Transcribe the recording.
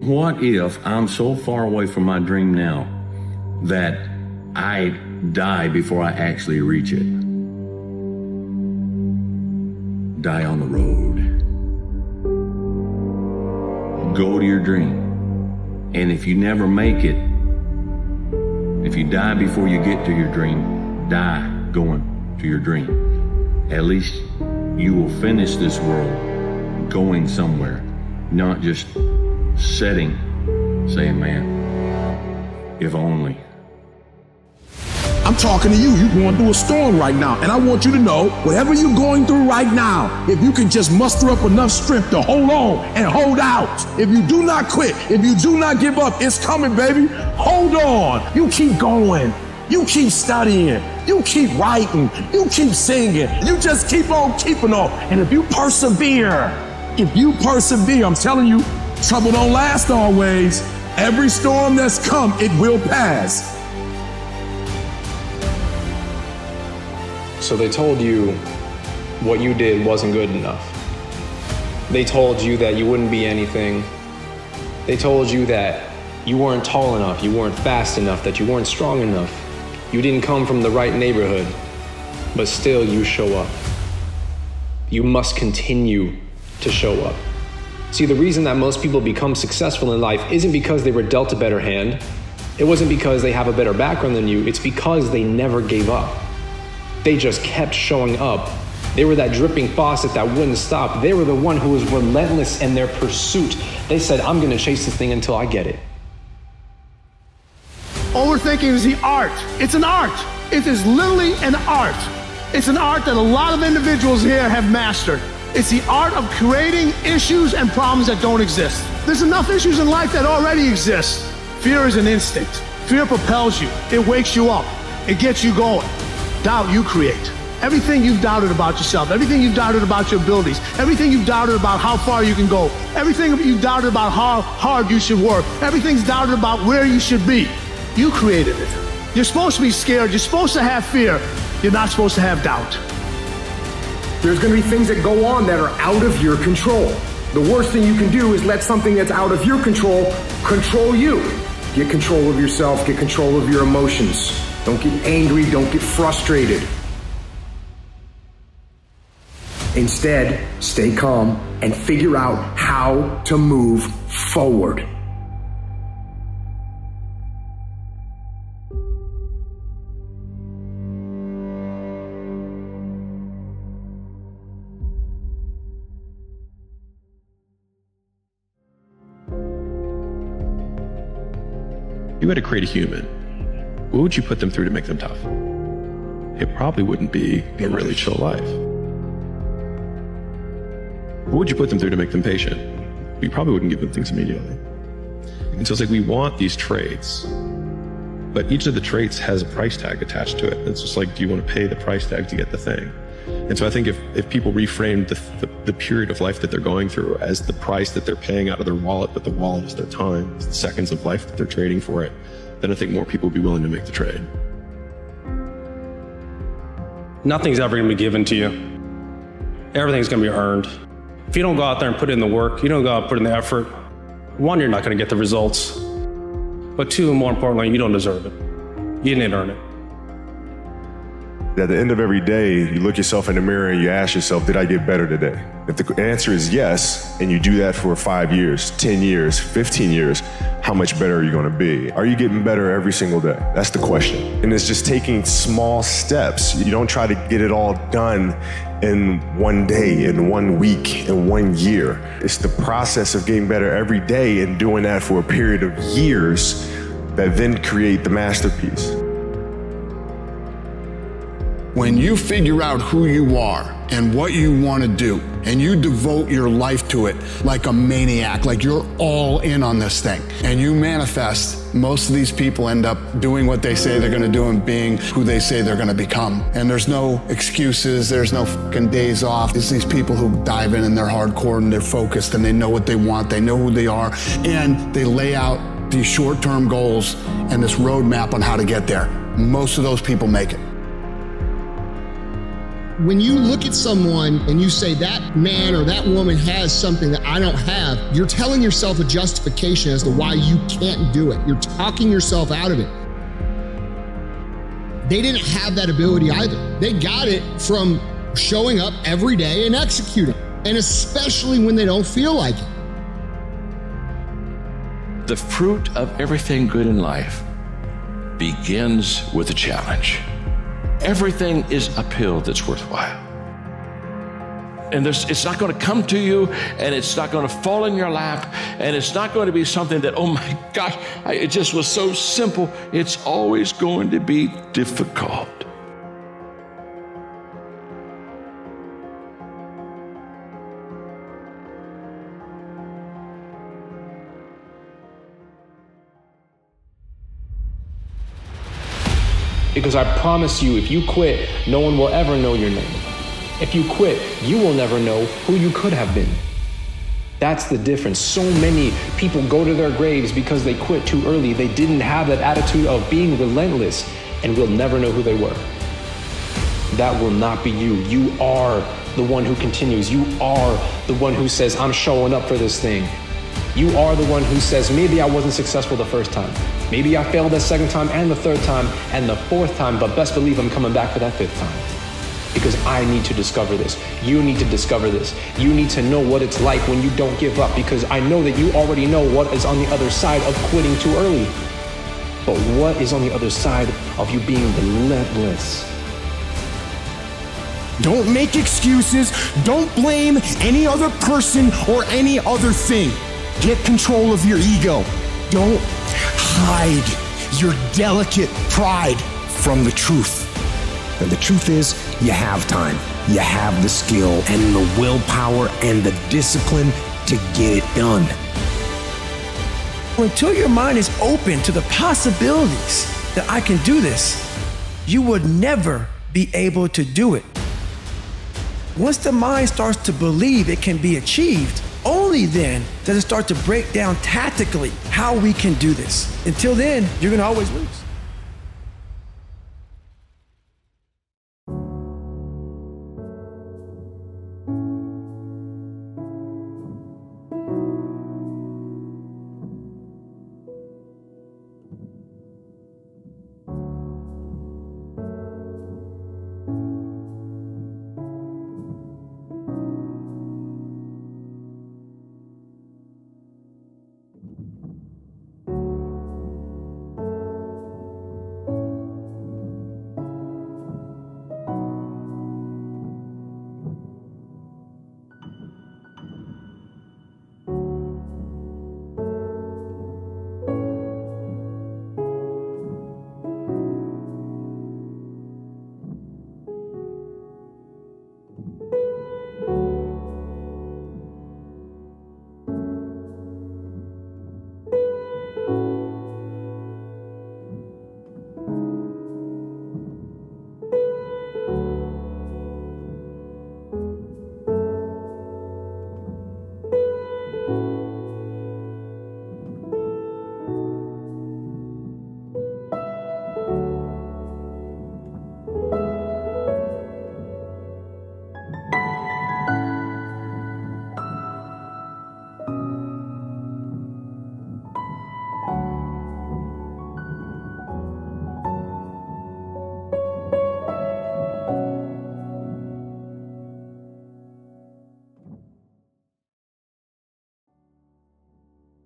What if I'm so far away from my dream now that I die before I actually reach it? Die on the road. Go to your dream. And if you never make it, if you die before you get to your dream, die going to your dream. At least you will finish this world going somewhere, not just sitting, saying, man, if only. I'm talking to you. You're going through a storm right now. And I want you to know, whatever you're going through right now, if you can just muster up enough strength to hold on and hold out. If you do not quit, if you do not give up, it's coming, baby. Hold on. You keep going. You keep studying. You keep writing. You keep singing. You just keep on keeping on. And if you persevere, I'm telling you, trouble don't last always. Every storm that's come, it will pass. So they told you what you did wasn't good enough. They told you that you wouldn't be anything. They told you that you weren't tall enough, you weren't fast enough, that you weren't strong enough. You didn't come from the right neighborhood, but still you show up. You must continue to show up. See, the reason that most people become successful in life isn't because they were dealt a better hand. It wasn't because they have a better background than you. It's because they never gave up. They just kept showing up. They were that dripping faucet that wouldn't stop. They were the one who was relentless in their pursuit. They said, I'm gonna chase this thing until I get it. Overthinking is the art. It's an art. It is literally an art. It's an art that a lot of individuals here have mastered. It's the art of creating issues and problems that don't exist. There's enough issues in life that already exist. Fear is an instinct. Fear propels you. It wakes you up. It gets you going. Doubt you create. Everything you've doubted about yourself, everything you've doubted about your abilities, everything you've doubted about how far you can go, everything you've doubted about how hard you should work, everything's doubted about where you should be. You created it. You're supposed to be scared. You're supposed to have fear. You're not supposed to have doubt. There's going to be things that go on that are out of your control. The worst thing you can do is let something that's out of your control control you. Get control of yourself. Get control of your emotions. Don't get angry. Don't get frustrated. Instead, stay calm and figure out how to move forward. If you had to create a human, what would you put them through to make them tough? It probably wouldn't be a really chill life. What would you put them through to make them patient? You probably wouldn't give them things immediately. And so it's like we want these traits, but each of the traits has a price tag attached to it. It's just like, do you want to pay the price tag to get the thing? And so I think if people reframed the period of life that they're going through as the price that they're paying out of their wallet, but the wallet is their time, it's the seconds of life that they're trading for it, then I think more people would be willing to make the trade. Nothing's ever going to be given to you. Everything's going to be earned. If you don't go out there and put in the work, you don't go out and put in the effort, one, you're not going to get the results. But two, more importantly, you don't deserve it. You didn't earn it. At the end of every day, you look yourself in the mirror and you ask yourself, did I get better today? If the answer is yes, and you do that for 5 years, 10 years, 15 years, how much better are you going to be? Are you getting better every single day? That's the question. And it's just taking small steps. You don't try to get it all done in one day, in 1 week, in 1 year. It's the process of getting better every day and doing that for a period of years that then create the masterpiece. When you figure out who you are and what you want to do, and you devote your life to it like a maniac, like you're all in on this thing, and you manifest, most of these people end up doing what they say they're going to do and being who they say they're going to become. And there's no excuses, there's no fucking days off. It's these people who dive in and they're hardcore and they're focused and they know what they want, they know who they are, and they lay out these short-term goals and this roadmap on how to get there. Most of those people make it. When you look at someone and you say that man or that woman has something that I don't have, you're telling yourself a justification as to why you can't do it. You're talking yourself out of it. They didn't have that ability either. They got it from showing up every day and executing, and especially when they don't feel like it. The fruit of everything good in life begins with a challenge. Everything is uphill that's worthwhile. And it's not going to come to you, and it's not going to fall in your lap, and it's not going to be something that, oh my gosh, it just was so simple. It's always going to be difficult. Because I promise you, if you quit, no one will ever know your name. If you quit, you will never know who you could have been. That's the difference. So many people go to their graves because they quit too early. They didn't have that attitude of being relentless, and we'll never know who they were. That will not be you. You are the one who continues. You are the one who says, I'm showing up for this thing. You are the one who says, maybe I wasn't successful the first time. Maybe I failed the second time and the third time and the fourth time, but best believe I'm coming back for that fifth time. Because I need to discover this. You need to discover this. You need to know what it's like when you don't give up, because I know that you already know what is on the other side of quitting too early. But what is on the other side of you being relentless? Don't make excuses. Don't blame any other person or any other thing. Get control of your ego. Don't hide your delicate pride from the truth. And the truth is, you have time. You have the skill and the willpower and the discipline to get it done. Until your mind is open to the possibilities that I can do this, you would never be able to do it. Once the mind starts to believe it can be achieved, only then does it start to break down tactically how we can do this. Until then, you're gonna always lose.